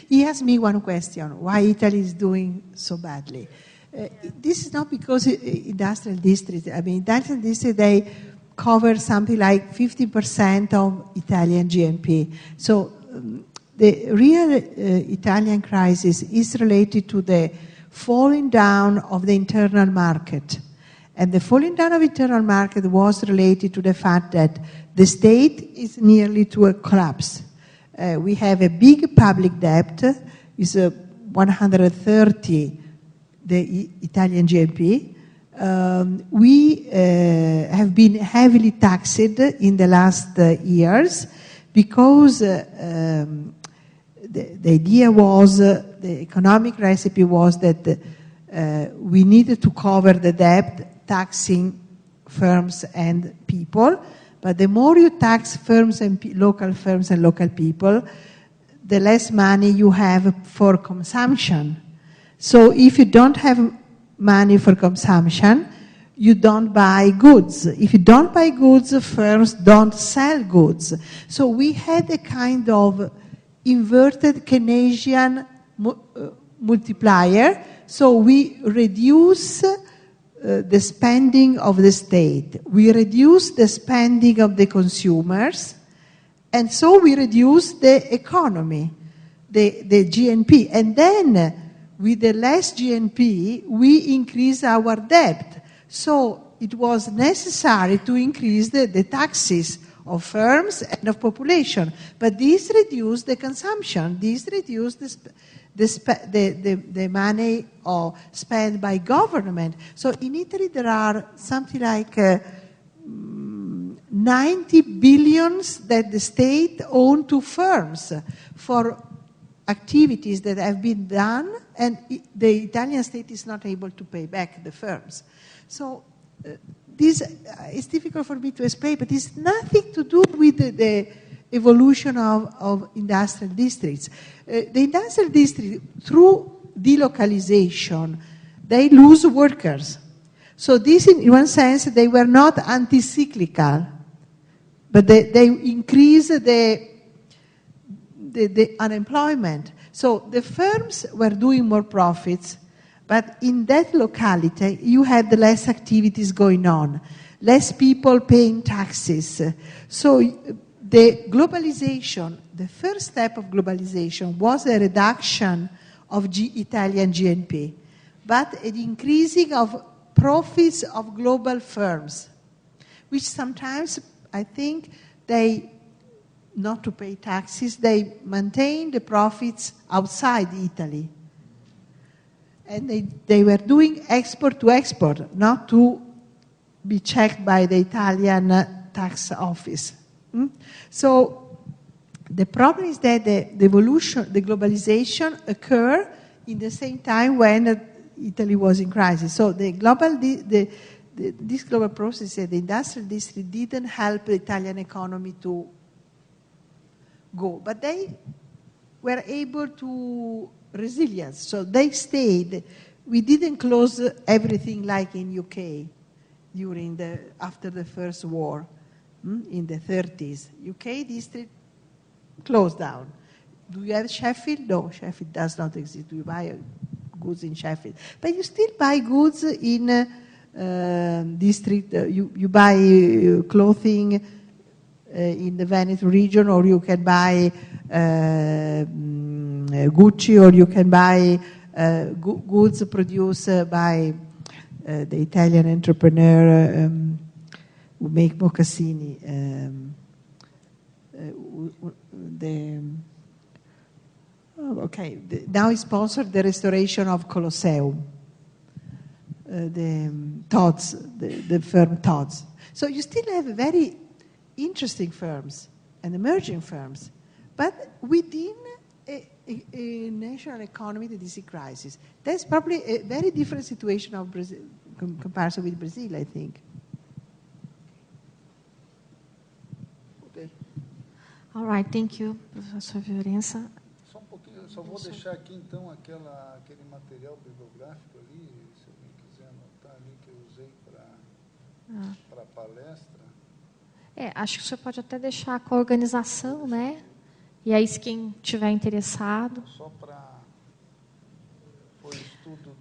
He asked me one question, why Italy is doing so badly. This is not because industrial districts, industrial districts, they cover something like 50% of Italian GNP. So the real Italian crisis is related to the falling down of the internal market. And the falling down of internal market was related to the fact that the state is nearly to a collapse. We have a big public debt, is 130 the Italian GNP. We have been heavily taxed in the last years because the idea was, the economic recipe was that we needed to cover the debt taxing firms and people. But the more you tax firms and local people, the less money you have for consumption. So if you don't have money for consumption, you don't buy goods. If you don't buy goods, firms don't sell goods. So we had a kind of inverted Keynesian multiplier. So we reduce the spending of the state. We reduce the spending of the consumers. And so we reduce the economy, the GNP. And then with the less GNP, we increase our debt. So it was necessary to increase the taxes of firms and of population. But this reduced the consumption. This reduced the money spent by government. So in Italy, there are something like 90 billions that the state owns to firms for activities that have been done, and the Italian state is not able to pay back the firms. So this is difficult for me to explain, but it's nothing to do with the evolution of industrial districts. The industrial district, through delocalization, they lose workers. So this, in one sense, they were not anti-cyclical, but they increase the unemployment. So the firms were doing more profits, but in that locality, you had less activities going on, less people paying taxes. So the globalization, the first step of globalization was a reduction of Italian GNP, but an increasing of profits of global firms, which sometimes, I think, they, not to pay taxes, they maintain the profits outside Italy. And they were doing export to export, not to be checked by the Italian tax office. So the problem is that the evolution, the globalization occurred in the same time when Italy was in crisis. So this global process, the industrial district, didn't help the Italian economy to go, but they were able to resilience. So they stayed. We didn't close everything like in UK after the First War in the 30s. UK district closed down. Do you have Sheffield? No, Sheffield does not exist. Do you buy goods in Sheffield? But you still buy goods in district. You buy clothing in the Veneto region, or you can buy Gucci, or you can buy goods produced by the Italian entrepreneur who make mocassini. Now he sponsored the restoration of Colosseum, the Tod's, the firm Tod's. So you still have very interesting firms and emerging firms, but within a national economy that is in crisis. That's probably a very different situation of Brazil, comparison with Brazil, I think. Okay. All right, thank you, Professor Fiorenza. Só pouquinho, eu só vou deixar aqui então aquele material bibliográfico ali, se alguém quiser anotar ali, que eu usei para a palestra. Acho que o senhor pode até deixar com a organização, né? E aí, se quem tiver interessado... Só para... Foi o estudo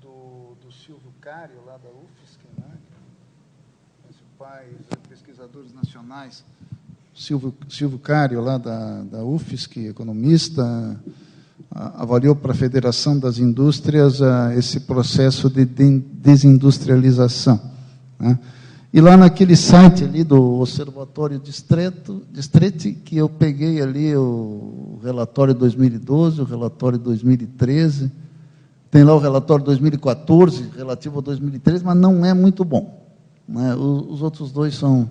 do Silvio Cário, lá da UFSC, né? Principais pesquisadores nacionais. Silvio Cário, lá da UFSC, economista, avaliou para a Federação das Indústrias esse processo de desindustrialização, né? E lá naquele site ali do Observatório Distrete, que eu peguei ali o relatório de 2012, o relatório de 2013, tem lá o relatório de 2014, relativo a 2013, mas não é muito bom, né? Os outros dois são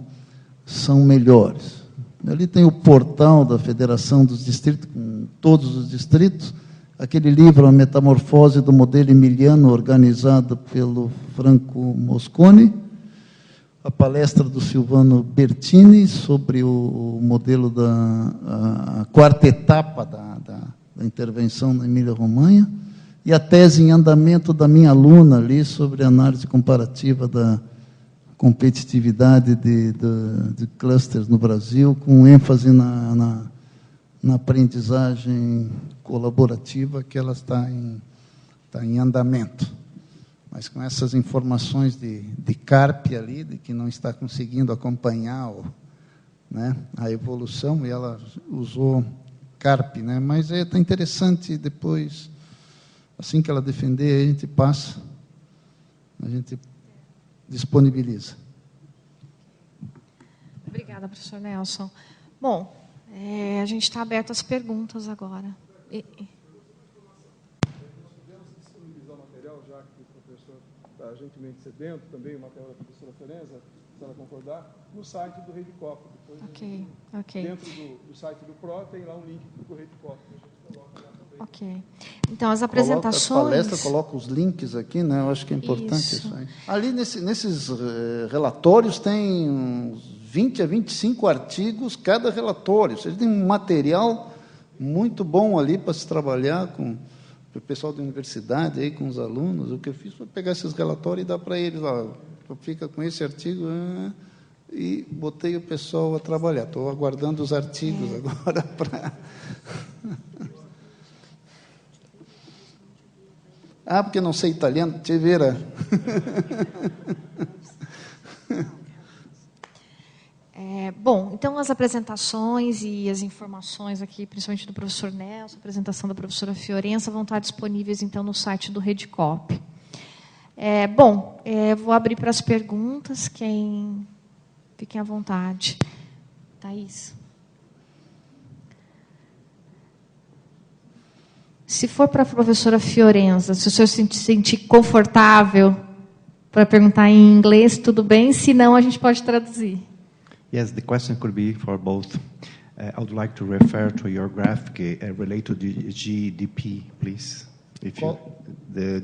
melhores. Ali tem o portal da Federação dos Distritos, com todos os distritos, aquele livro, A Metamorfose do Modelo Emiliano, organizado pelo Franco Mosconi, a palestra do Silvano Bertini sobre o modelo a quarta etapa da intervenção na Emília-Romanha, e a tese em andamento da minha aluna ali sobre a análise comparativa da competitividade de clusters no Brasil, com ênfase na aprendizagem colaborativa, que ela está em andamento. Mas com essas informações de Carpe ali, de que não está conseguindo acompanhar né, a evolução, e ela usou Carpe, né? Mas está interessante, depois, assim que ela defender, a gente passa, a gente disponibiliza. Obrigada, professor Nelson. Bom, a gente está aberto às perguntas agora. Nós podemos disponibilizar o material, já que o professor está gentilmente cedendo, também o material da professora Fiorenza, se ela concordar, no site do Redicop. Ok. Dentro do site do PRO tem lá um link para o Redicop. Ok. Então, as apresentações... A palestra coloca os links aqui, né? Eu acho que é importante isso aí. Ali, nesses relatórios, tem uns 20 a 25 artigos cada relatório. Ou seja, tem um material muito bom ali para se trabalhar com o pessoal da universidade, aí, com os alunos. O que eu fiz foi pegar esses relatórios e dar para eles. Fica com esse artigo... e botei o pessoal a trabalhar. Estou aguardando os artigos agora para... porque não sei italiano, te vera. Bom, então as apresentações e as informações aqui, principalmente do professor Nelson, a apresentação da professora Fiorenza, vão estar disponíveis, então, no site do Redicop. Vou abrir para as perguntas, fiquem à vontade. Thaís. Se for para a professora Fiorenza, se o senhor se sentir confortável para perguntar em inglês, tudo bem. Se não, a gente pode traduzir. Yes, the question could be for both. I would like to refer to your graphic related to the GDP, please. The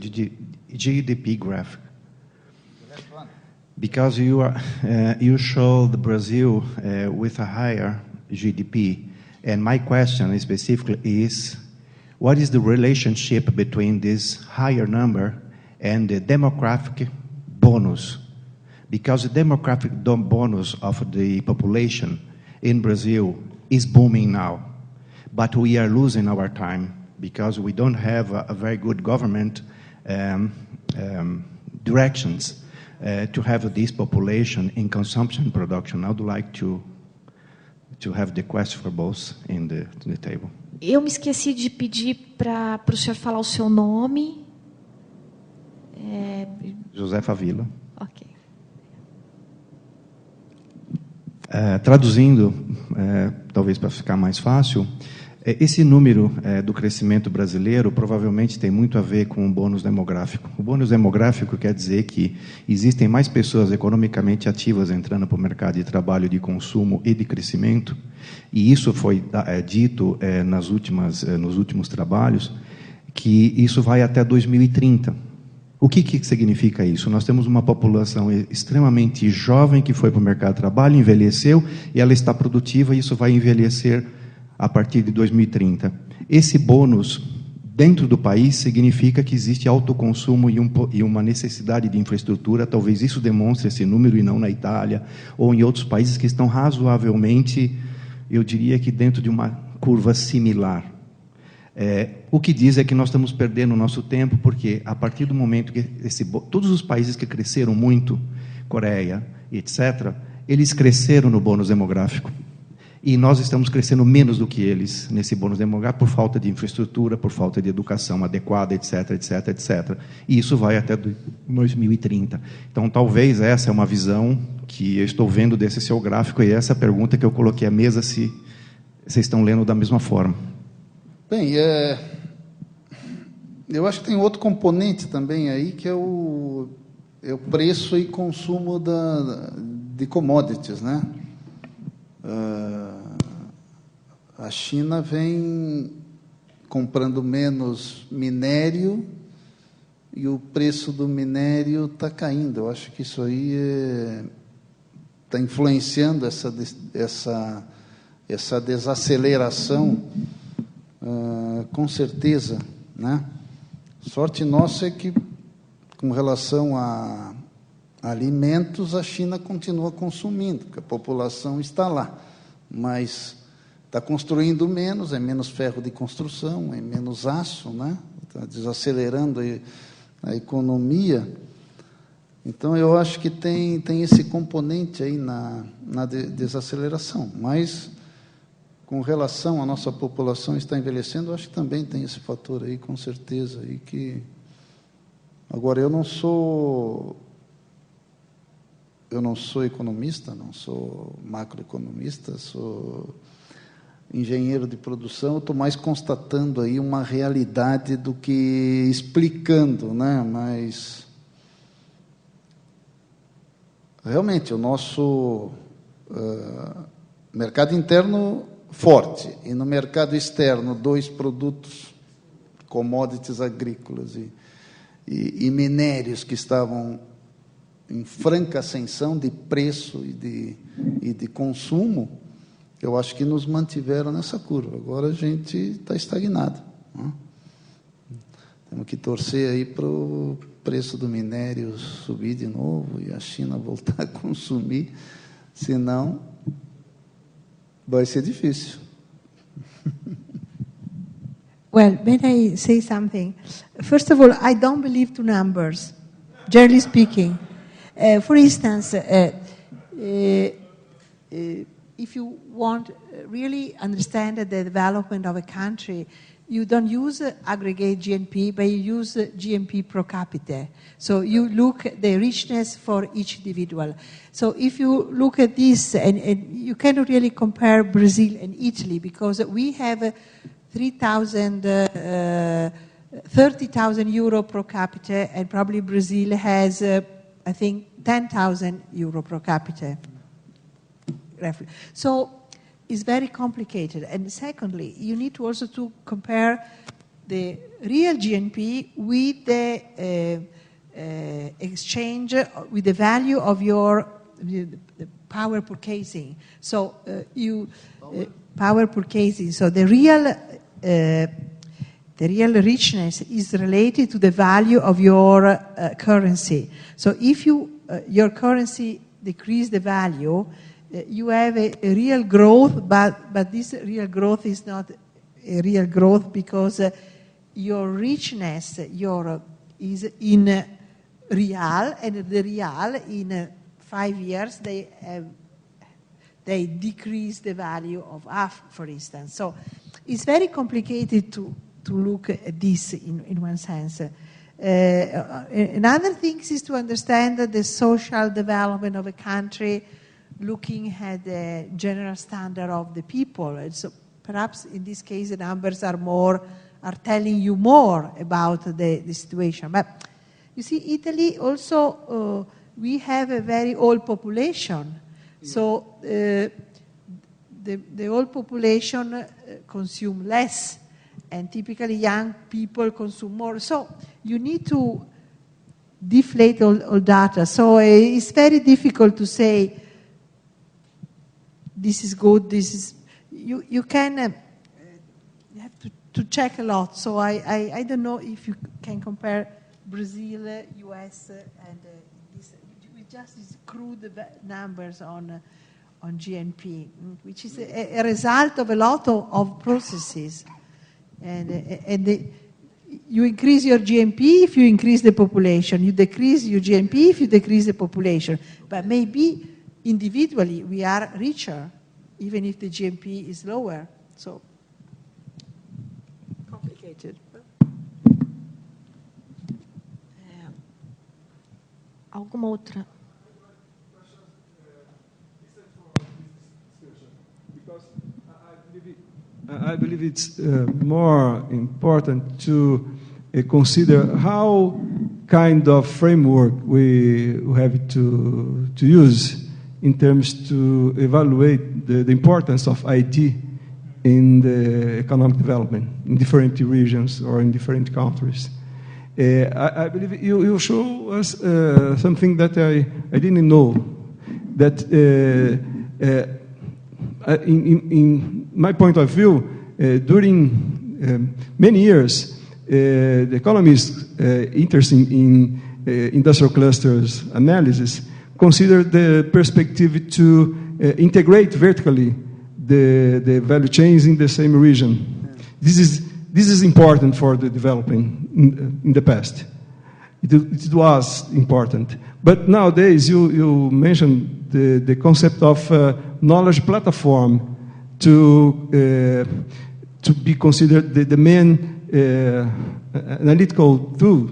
GDP graphic. Because you show the Brazil with a higher GDP, and my question specifically is, what is the relationship between this higher number and the demographic bonus? Because the demographic bonus of the population in Brazil is booming now, but we are losing our time because we don't have a very good government directions to have this population in consumption production. I would like to have the question for both in the table. Eu me esqueci de pedir para o senhor falar o seu nome. José Favila. Ok. Traduzindo, talvez para ficar mais fácil, esse número do crescimento brasileiro provavelmente tem muito a ver com o bônus demográfico. O bônus demográfico quer dizer que existem mais pessoas economicamente ativas entrando para o mercado de trabalho, de consumo e de crescimento, e isso foi dito nos últimos trabalhos, que isso vai até 2030. O que significa isso? Nós temos uma população extremamente jovem que foi para o mercado de trabalho, envelheceu, e ela está produtiva, e isso vai envelhecer a partir de 2030. Esse bônus, dentro do país, significa que existe autoconsumo e uma necessidade de infraestrutura. Talvez isso demonstre esse número, e não na Itália ou em outros países que estão razoavelmente, eu diria que dentro de uma curva similar. O que diz é que nós estamos perdendo o nosso tempo, porque a partir do momento que todos os países que cresceram muito, Coreia, etc., eles cresceram no bônus demográfico. E nós estamos crescendo menos do que eles nesse bônus demográfico por falta de infraestrutura, por falta de educação adequada, etc., etc., etc. E isso vai até 2030. Então, talvez essa é uma visão que eu estou vendo desse seu gráfico, e essa pergunta que eu coloquei à mesa, se vocês estão lendo da mesma forma. Bem, eu acho que tem outro componente também aí, que é o preço e consumo de commodities, né? A China vem comprando menos minério e o preço do minério está caindo. Eu acho que isso aí está influenciando essa desaceleração, com certeza, né? Sorte nossa é que, com relação a alimentos, a China continua consumindo, porque a população está lá, mas está construindo menos, é menos ferro de construção, é menos aço, né? Está desacelerando a economia. Então, eu acho que tem esse componente aí na desaceleração, mas, com relação à nossa população estar envelhecendo, eu acho que também tem esse fator aí, com certeza. Aí que... Agora, eu não sou economista, não sou macroeconomista, sou engenheiro de produção. Eu estou mais constatando aí uma realidade do que explicando, né? Mas, realmente, o nosso mercado interno forte, e no mercado externo, 2 produtos, commodities agrícolas e minérios que estavam em franca ascensão de preço e de consumo, eu acho que nos mantiveram nessa curva. Agora a gente está estagnado, né? Temos que torcer aí para o preço do minério subir de novo e a China voltar a consumir, senão vai ser difícil. Well, may I say something? First of all, I don't believe to numbers, generally speaking. For instance, if you want really understand the development of a country, you don't use aggregate GNP, but you use GNP per capita. So you look at the richness for each individual. So if you look at this, and you cannot really compare Brazil and Italy, because we have 30,000 euro per capita, and probably Brazil has, I think, 10,000 euro per capita. So it's very complicated. And secondly, you need to also to compare the real GNP with the exchange, with the value of your the power purchasing. So power purchasing. So the real richness is related to the value of your currency. So if your currency decrease the value, you have a real growth, but this real growth is not a real growth because your richness is in real, and the real in 5 years they decrease the value of half, for instance. So it's very complicated to look at this in one sense. Another thing is to understand the social development of a country, looking at the general standard of the people. And so perhaps in this case the numbers are telling you more about the situation. But you see, Italy also, we have a very old population. So the old population consume less, and typically young people consume more. So you need to deflate all data. So it's very difficult to say this is good, this is... You can... you have to check a lot. So I don't know if you can compare Brazil, US, and this. We just crude numbers on on GNP, which is a result of a lot of processes. You increase your GNP if you increase the population. You decrease your GNP if you decrease the population. But maybe individually we are richer, even if the GNP is lower. So, complicated. Alguma outra? I believe it's more important to consider how kind of framework we have to use in terms to evaluate the importance of IT in the economic development in different regions or in different countries. I believe you show us something that I didn't know, that in my point of view, during many years, the economists interested in industrial clusters analysis consider the perspective to integrate vertically the value chains in the same region. This is important for the development in the past. It was important. But nowadays, you mentioned the concept of knowledge platform to be considered the main analytical tool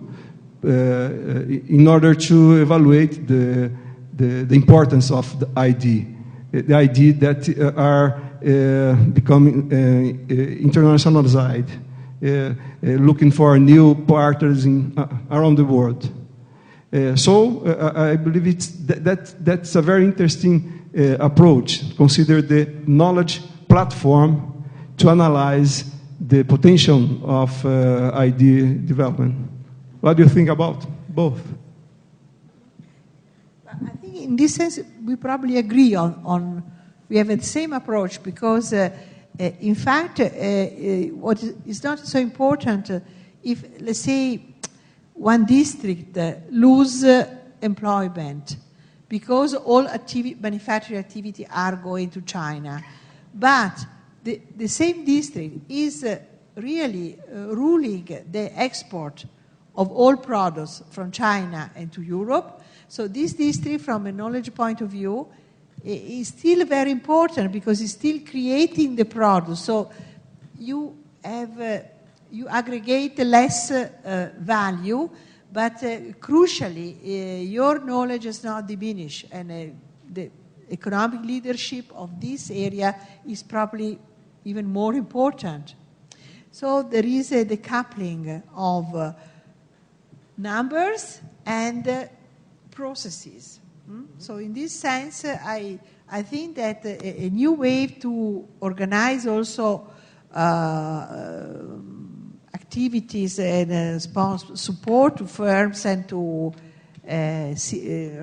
in order to evaluate the importance of the ID. The ID that are becoming internationalized, looking for new partners around the world. So I believe that's a very interesting approach. Consider the knowledge platform to analyze the potential of ID development. What do you think about both? I think in this sense we probably agree on we have the same approach, because in fact what is not so important if, let's say, one district lose employment because all manufacturing activity are going to China, but the same district is really ruling the export of all products from China and to Europe. So this district, from a knowledge point of view, is still very important because it's still creating the product. So you have you aggregate less value, but crucially, your knowledge is not diminished, and the economic leadership of this area is probably even more important. So there is a decoupling of numbers and processes. So in this sense, I think that a new way to organize also activities and support to firms and to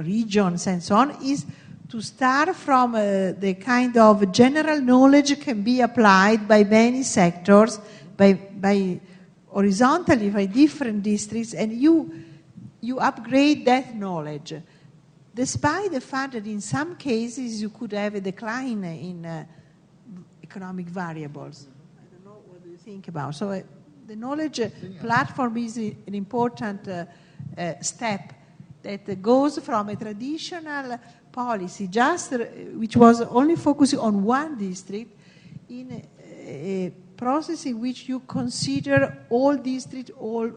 regions and so on is to start from the kind of general knowledge can be applied by many sectors, by horizontally by different districts, and you upgrade that knowledge, despite the fact that in some cases you could have a decline in economic variables. I don't know, what do you think about? So the knowledge platform is an important step that goes from a traditional policy, which was only focusing on one district, in a process in which you consider all districts, all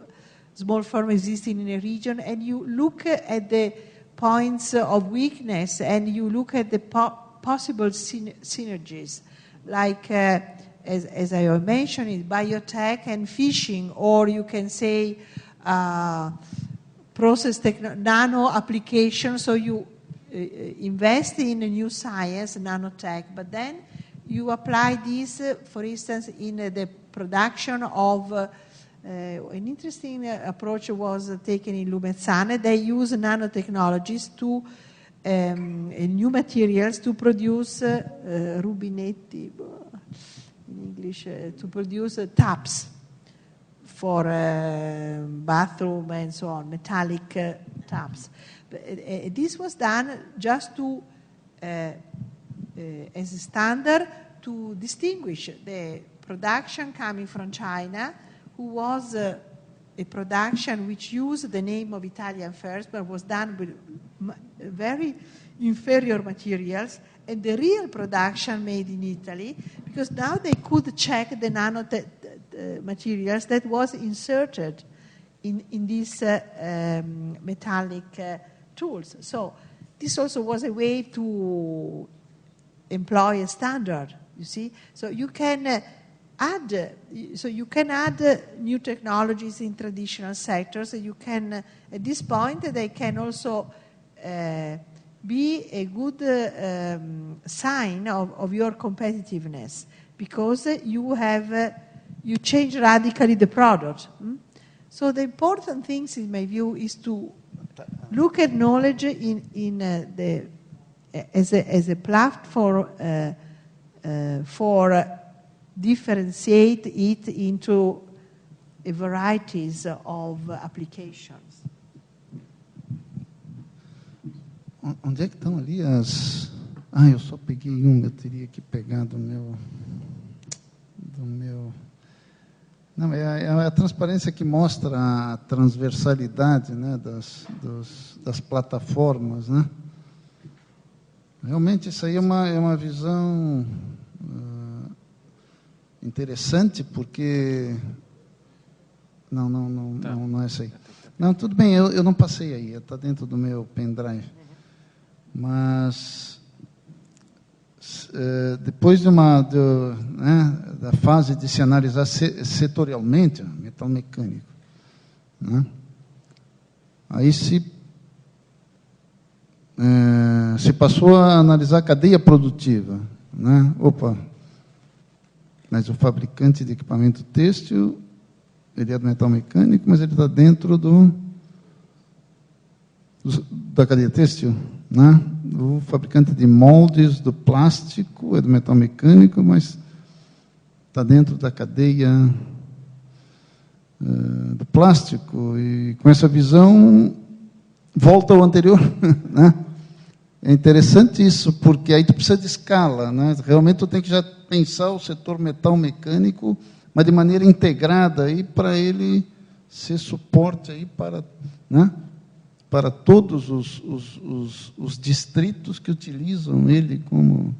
small firms existing in a region, and you look at the points of weakness and you look at the possible synergies, like as I mentioned, in biotech and fishing, or you can say nano application. So you invest in a new science, nanotech, but then you apply this, for instance, in the production of an interesting approach was taken in Lumezzane. They use nanotechnologies to new materials to produce rubinetti, in English, to produce taps for bathroom and so on, metallic taps. This was done just to as a standard to distinguish the production coming from China, who was a production which used the name of Italian first, but was done with very inferior materials, and the real production made in Italy, because now they could check the materials that was inserted in these metallic tools. So this also was a way to employ a standard, you see. So you can add new technologies in traditional sectors. You can, at this point, they can also be a good sign of your competitiveness, because you change radically the product. So the important things, in my view, is to look at knowledge as a platform for differentiate it into a varieties of applications. Onde é que estão ali as... Ah, eu só peguei uma, eu teria que pegar do meu... Não, é a transparência que mostra a transversalidade, né, das plataformas, né? Realmente isso aí é uma visão interessante, porque... Não é isso aí. Não, tudo bem, eu não passei aí, está dentro do meu pendrive. Mas depois da fase de se analisar setorialmente, metal mecânico, né? Aí se passou a analisar a cadeia produtiva, né? Mas o fabricante de equipamento têxtil, ele é do metal mecânico, mas ele está dentro da cadeia têxtil, né? O fabricante de moldes do plástico é do metal mecânico, mas está dentro da cadeia do plástico. E com essa visão, volta ao anterior, né? É interessante isso, porque aí tu precisa de escala, né? Realmente tu tem que já pensar o setor metal mecânico, mas de maneira integrada, aí, para ele ser suporte aí para, né, para todos os distritos que utilizam ele como...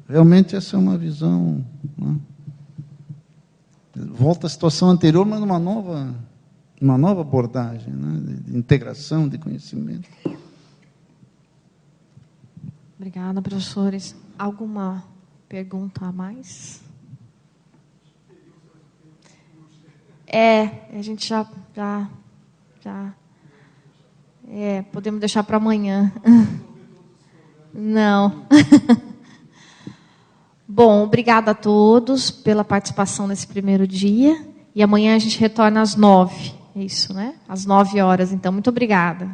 Realmente essa é uma visão, né? Volta à situação anterior, mas numa nova abordagem, né, de integração, de conhecimento. Obrigada, professores. Alguma pergunta a mais? A gente já podemos deixar para amanhã. Não. Bom, obrigada a todos pela participação nesse primeiro dia. E amanhã a gente retorna às 9. É isso, né? Às 9 horas. Então, muito obrigada.